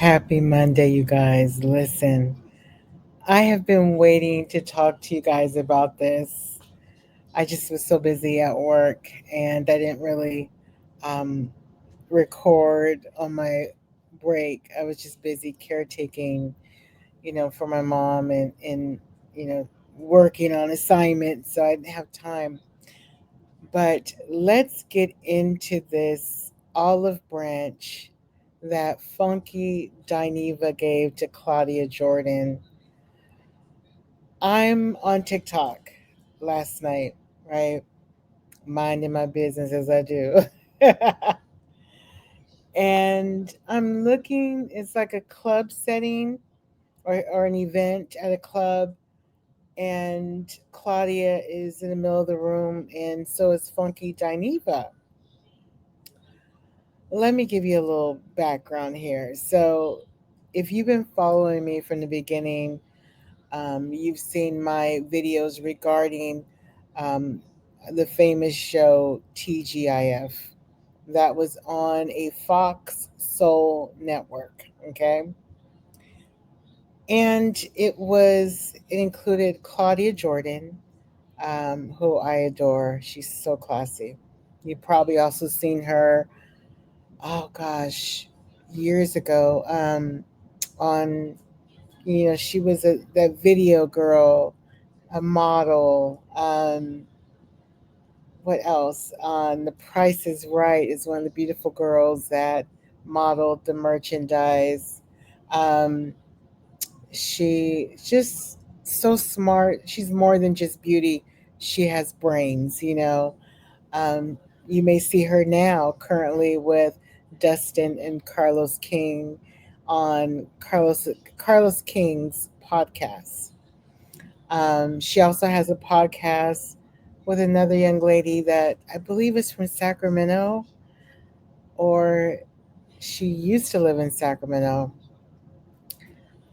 Happy Monday, you guys. Listen, I have been waiting to talk to you guys about this. I just was so busy at work and I didn't really um, record on my break. I was just busy caretaking, for my mom and you know, working on assignments, so I didn't have time. But let's get into this olive branch that Funky Dineva gave to Claudia Jordan. I'm on TikTok last night, right? Minding my business as I do. And I'm looking, it's like a club setting or an event at a club. And Claudia is in the middle of the room, and so is Funky Dineva. Let me give you a little background here. So, if you've been following me from the beginning, you've seen my videos regarding um, the famous show TGIF that was on a Fox Soul network. Okay. And it included Claudia Jordan, who I adore. She's so classy. You've probably also seen her, oh gosh, years ago, on, she was that video girl, a model. What else? On The Price is Right is one of the beautiful girls that modeled the merchandise. Um, she just so smart. She's more than just beauty. She has brains. Um, you may see her now currently with Dustin and Carlos King on Carlos King's podcast. She also has a podcast with another young lady that I believe is from Sacramento, or she used to live in Sacramento.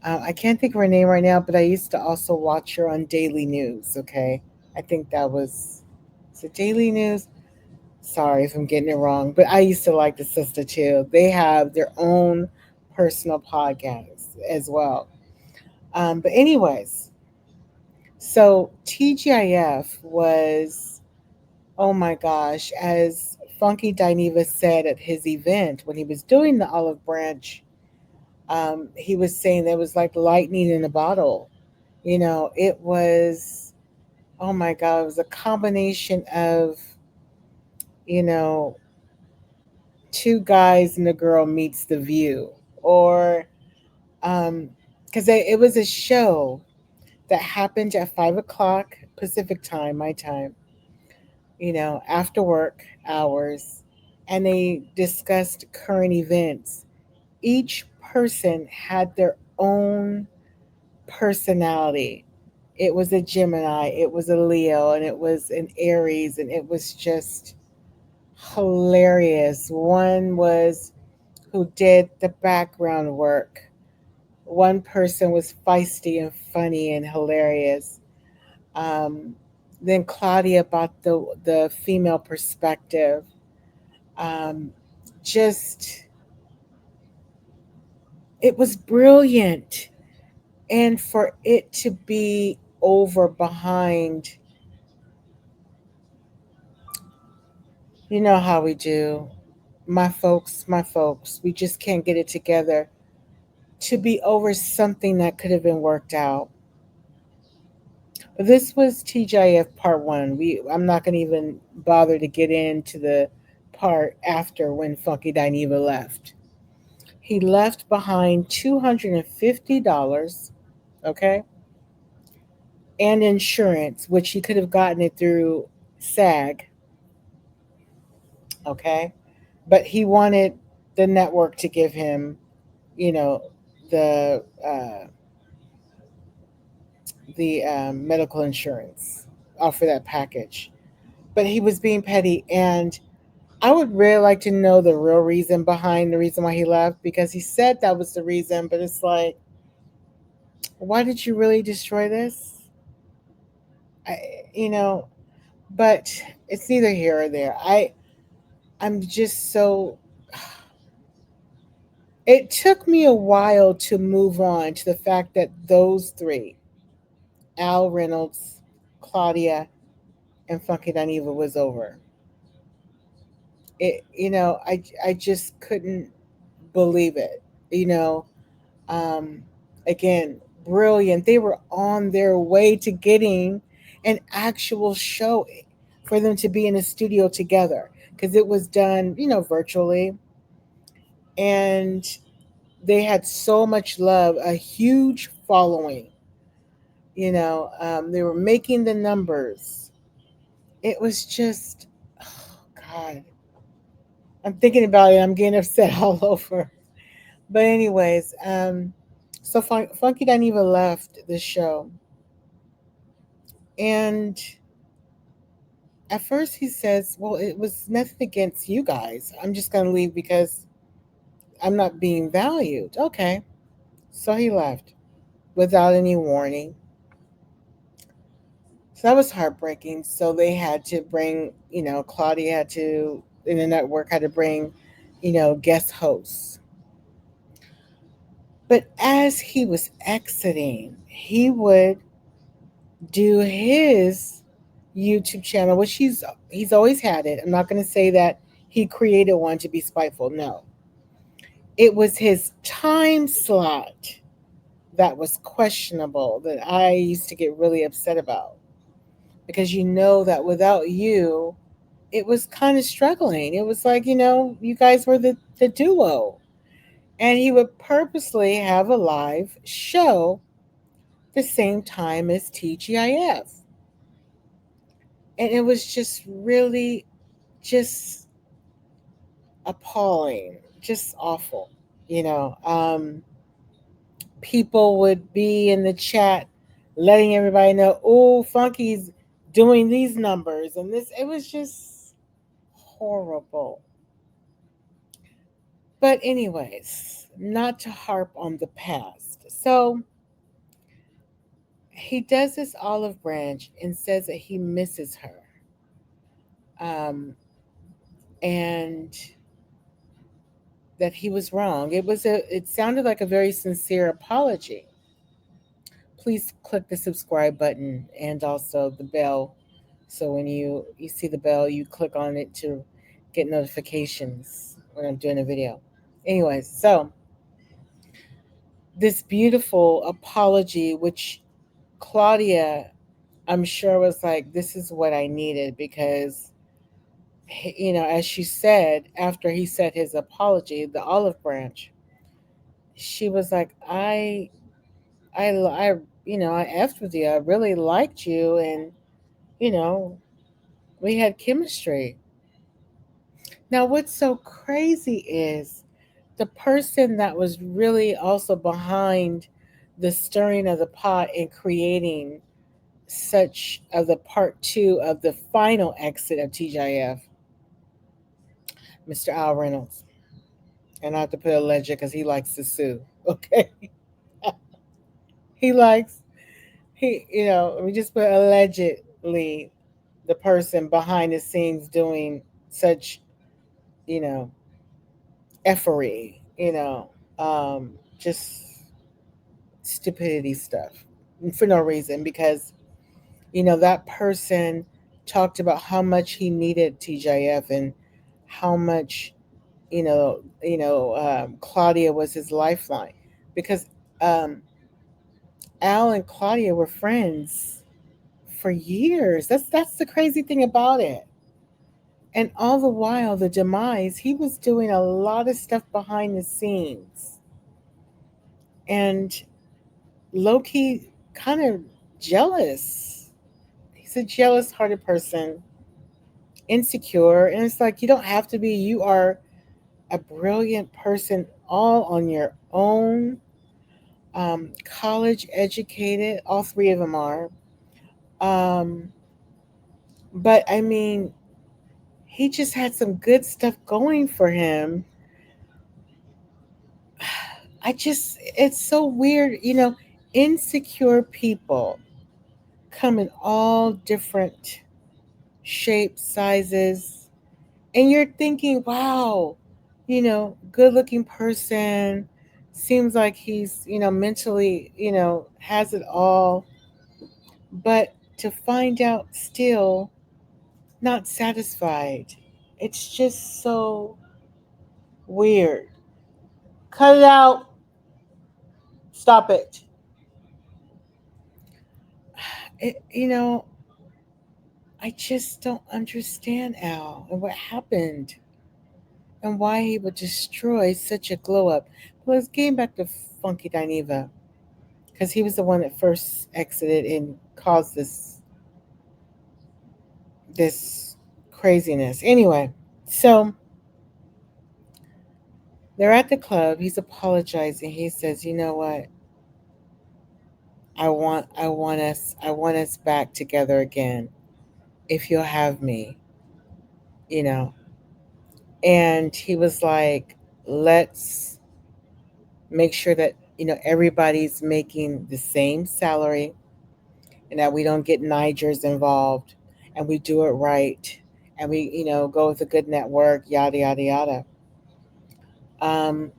I can't think of her name right now, but I used to also watch her on Daily News. Okay, I think that was, is it Daily News? Sorry if I'm getting it wrong, but I used to like the sister too. They have their own personal podcast as well. But anyways, so TGIF was, oh my gosh, as Funky Dineva said at his event when he was doing the olive branch, he was saying there was like lightning in a bottle. It was, oh my God, it was a combination of, you know, two guys and a girl meets the view, or um because it was a show that happened at 5 o'clock Pacific time, my time, after work hours, and they discussed current events. Each person had their own personality. It was a Gemini, it was a Leo, and it was an Aries, and it was just hilarious. One was who did the background work. One person was feisty and funny and hilarious. Um, then Claudia brought the female perspective. Um, just it was brilliant, and for it to be over behind, you know how we do, my folks, we just can't get it together. To be over something that could have been worked out. This was TGIF part one. I'm not going to even bother to get into the part after when Funky Dineva left. He left behind $250, okay, and insurance, which he could have gotten it through SAG, okay, but he wanted the network to give him, you know, the medical insurance, offer that package. But he was being petty, and I would really like to know the real reason behind the reason why he left, because he said that was the reason, but it's like, why did you really destroy this? I, you know, but it's neither here or there. I'm just so It took me a while to move on to the fact that those three, Al Reynolds, Claudia, and Funky Dineva, was over. I just couldn't believe it. You know, um, again, brilliant. They were on their way to getting an actual show for them to be in a studio together because it was done, virtually. And they had so much love, a huge following. They were making the numbers. It was just, oh God. I'm thinking about it. I'm getting upset all over. But anyways, so Funky Dineva left the show, and at first he says, "Well, it was nothing against you guys. I'm just gonna leave because I'm not being valued." Okay, so he left without any warning. So that was heartbreaking. So they had to bring, Claudia had to, in the network had to bring, guest hosts. But as he was exiting, he would do his YouTube channel, which he's always had it. I'm not going to say that he created one to be spiteful. No, it was his time slot that was questionable that I used to get really upset about because that without you, it was kind of struggling. It was like you guys were the duo, and he would purposely have a live show the same time as TGIF. And it was just really just appalling, just awful. You know, um, People would be in the chat letting everybody know, oh, Funky's doing these numbers and this. It was just horrible. But, anyways, not to harp on the past. So, he does this olive branch and says that he misses her. And that he was wrong. It sounded like a very sincere apology. Please click the subscribe button and also the bell. So when you see the bell, you click on it to get notifications when I'm doing a video. Anyways, so this beautiful apology, which Claudia, I'm sure was like, this is what I needed because, as she said, after he said his apology, the olive branch, she was like, I effed with you. I really liked you, and you know, we had chemistry. Now, what's so crazy is the person that was really also behind the stirring of the pot and creating such of the part two of the final exit of TGIF, Mr. Al Reynolds. And I have to put alleged because he likes to sue. Okay, he likes let me just put allegedly the person behind the scenes doing such, you know, effery, just stupidity stuff for no reason because, that person talked about how much he needed TJF and how much, Claudia was his lifeline because um, Al and Claudia were friends for years. That's the crazy thing about it. And all the while, the demise, he was doing a lot of stuff behind the scenes. And Loki kind of jealous. He's a jealous hearted person, insecure. And it's like, you don't have to be. You are a brilliant person all on your own, college educated. All three of them are. Um, but I mean, he just had some good stuff going for him. It's so weird, insecure people come in all different shapes, sizes, and you're thinking, wow, good looking person. Seems like he's, mentally, has it all. But to find out still not satisfied. It's just so weird. Cut it out. Stop it. It, I just don't understand Al and what happened and why he would destroy such a glow up. But let's get back to Funky Dineva because he was the one that first exited and caused this craziness. Anyway, so they're at the club. He's apologizing. He says, "You know what? I want us back together again. If you'll have me, you know." And he was like, "Let's make sure that everybody's making the same salary and that we don't get Nigers involved and we do it right and we go with a good network, yada yada yada." um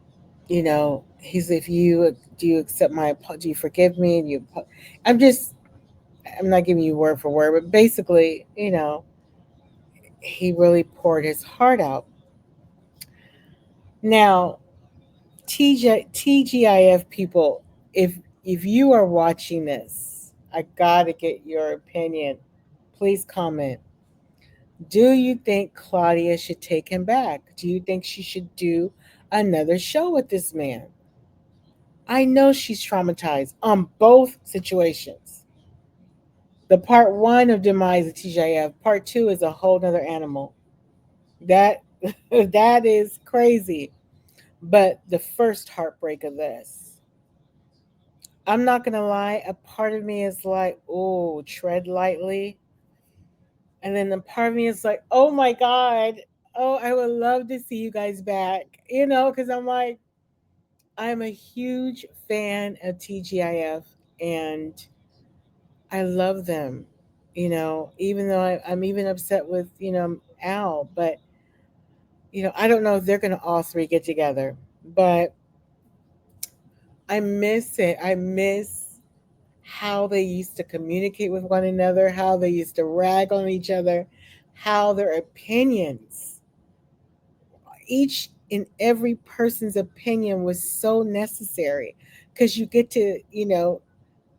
he's, if you do you accept my do you forgive me, i'm just I'm not giving you word for word, but basically, he really poured his heart out. Now, TGIF people, if you are watching this, I gotta get your opinion. Please comment. Do you think Claudia should take him back? Do you think she should do another show with this man? I know she's traumatized on both situations. The part one of demise of TGIF, part two is a whole nother animal. That that is crazy. But the first heartbreak of this, I'm not gonna lie, a part of me is like, oh, tread lightly. And then the part of me is like, oh my God, oh, I would love to see you guys back. Because I'm like, I'm a huge fan of TGIF and I love them. Even though I'm even upset with, Al, but I don't know if they're gonna all three get together. But I miss it. I miss how they used to communicate with one another, how they used to rag on each other, how their opinions, each and every person's opinion was so necessary because you get to,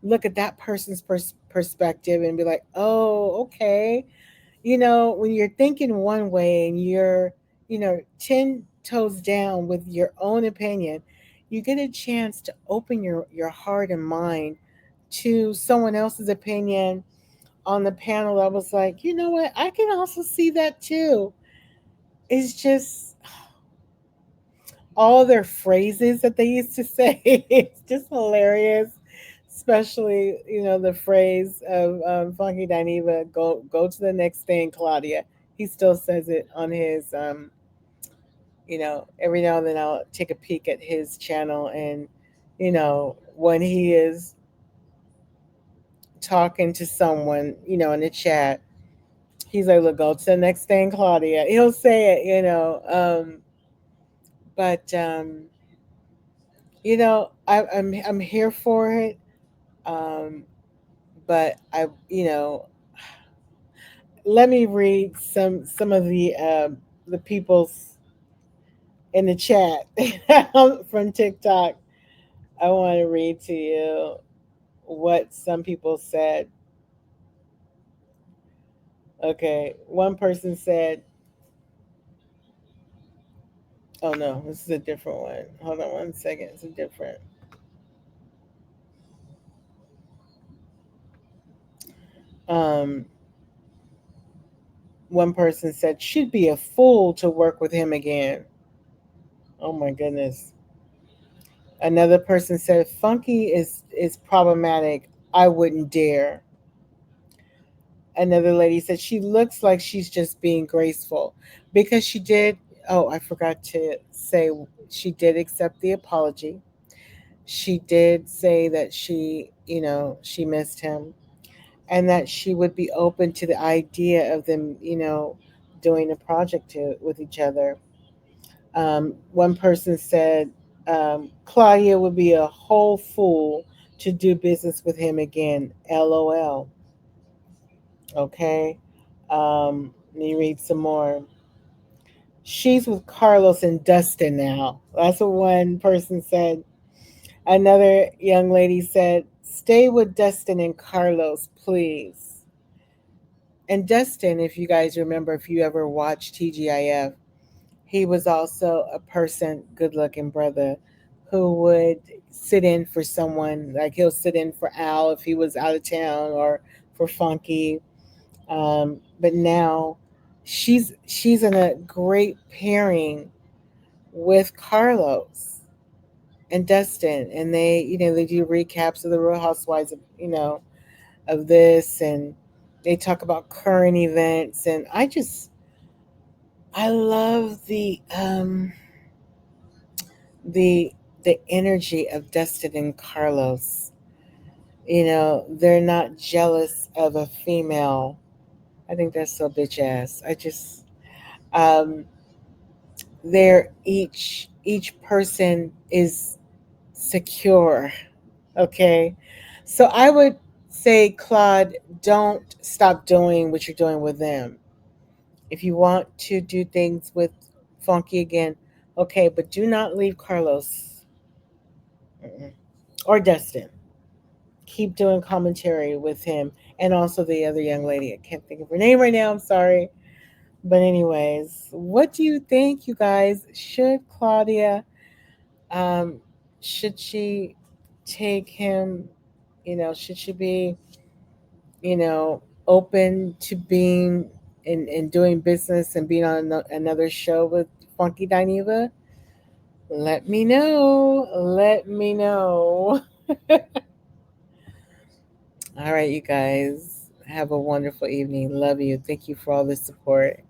look at that person's perspective and be like, oh, okay. When you're thinking one way and you're, 10 toes down with your own opinion, you get a chance to open your heart and mind to someone else's opinion on the panel. I was like, you know what? I can also see that too. It's just all their phrases that they used to say. It's just hilarious. Especially, the phrase of Funky Dineva, go to the next thing, Claudia. He still says it on his, every now and then I'll take a peek at his channel and, when he is talking to someone, in the chat, he's like, look, go to the next thing, Claudia. He'll say it, but I'm here for it. Um, but let me read some of the people's in the chat from TikTok. I want to read to you what some people said. Okay, one person said, "Oh no, this is a different one. Hold on one second. It's a different." Um, One person said, "Should be a fool to work with him again." Oh my goodness. Another person said, "Funky is problematic. I wouldn't dare." Another lady said, "She looks like she's just being graceful because she did." Oh, I forgot to say, she did accept the apology. She did say that she missed him and that she would be open to the idea of them, doing a project with each other. One person said Claudia would be a whole fool to do business with him again. LOL. Okay. Let me read some more. She's with Carlos and Dustin now. That's what one person said. Another young lady said, stay with Dustin and Carlos, please. And Dustin, if you guys remember, if you ever watched TGIF, he was also a person, good looking brother, who would sit in for someone. Like he'll sit in for Al if he was out of town, or for Funky. But now she's in a great pairing with Carlos and Dustin, and they do recaps of the Real Housewives of of this, and they talk about current events, and I love the the energy of Dustin and Carlos. They're not jealous of a female. I think that's so bitch ass. Um, they're each person is secure. Okay, so I would say, Claude, don't stop doing what you're doing with them. If you want to do things with Funky again, okay, but do not leave Carlos. Mm-mm. Or Dustin. Keep doing commentary with him, and also the other young lady. I can't think of her name right now. I'm sorry. But anyways, what do you think, you guys? Should Claudia, um, should she take him? Should she be, open to being and doing business and being on another show with Funky Dineva? Let me know. Let me know. All right, you guys. Have a wonderful evening. Love you. Thank you for all the support.